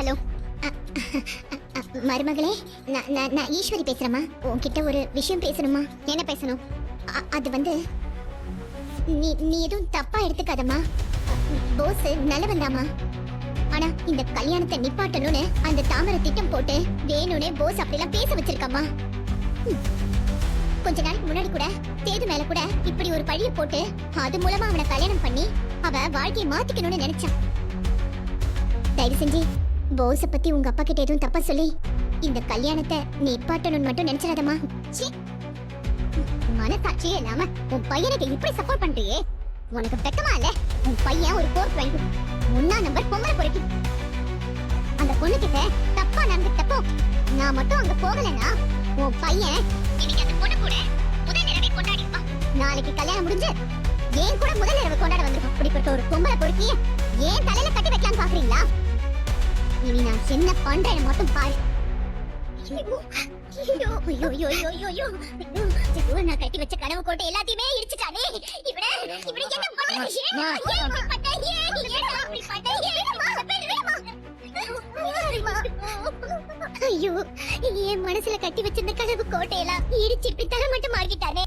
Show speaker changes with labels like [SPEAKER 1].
[SPEAKER 1] Hello. மருமகளே, நான் ஈஸ்வரி பேசுறேம்மா. உன்கிட்ட ஒரு விஷயம் பேசணுமா? என்ன பேசணும்? அது வந்து நீ எதுவும் தப்பா எடுத்துக்காதம்மா. போஸ் நல்லவன்தாம்மா. ஆனா இந்த கல்யாணத்தை நிப்பாட்டணும்னு அந்த தாமரை திட்டம் போட்டு வேணும்னே போஸ் அப்படிலாம் பேச வச்சிருக்காமா. கொஞ்ச நாளைக்கு முன்னாடி கூட சேது மேல கூட இப்படி ஒரு பழிய போட்டு அது மூலமா அவனை கல்யாணம் பண்ணி அவ வாழ்க்கையை மாத்திக்கணும்னு நினைச்சான். தயவு செஞ்சு போஸ பத்தி உங்க அப்பா கிட்ட எதுவும் தப்பா சொல்லி இந்த கல்யாணத்தை நிப்பாட்டணும்னு மட்டும் நினைச்சிடாதம்மா. மனசாட்சியே இல்லாம உன் பையனுக்கு இப்படி சப்போர்ட் பண்றியே, உனக்கு வெக்கமா இல்ல? உன் பையன் ஒரு 420 முன்னா நம்பர் பொம்பளை பொறுக்கி. அந்த பொண்ணு கிட்ட தப்பா நடந்துட்டப்போ நான் மட்டும் அங்க போகலன்னா உன் பையன் இன்னைக்கு அந்த பொண்ணு கூட முதல் இரவை கொண்டாடி இருப்பான். நாளைக்கு கல்யாணம் முடிஞ்சு ஏன் கூட முதல் இரவு கொண்டாட வந்திருப்பான். இப்படிப்பட்ட ஒரு பொம்பளை பொறுக்கி ஏன் தலையில கட்டி வைக்கலாம் பாக்குறீங்களா? இனி நான் என்ன பண்றேன்னு மட்டும் பாரு. நான் கட்டி வச்ச கனவு கோட்டை எல்லாத்தையுமே இடிச்சுட்டானே. ஐயோ, என் மனசுல கட்டி வச்சிருந்த கனவு கோட்டையெல்லாம் இடிச்சு இப்படி தலை மட்டும் மாறிட்டானே.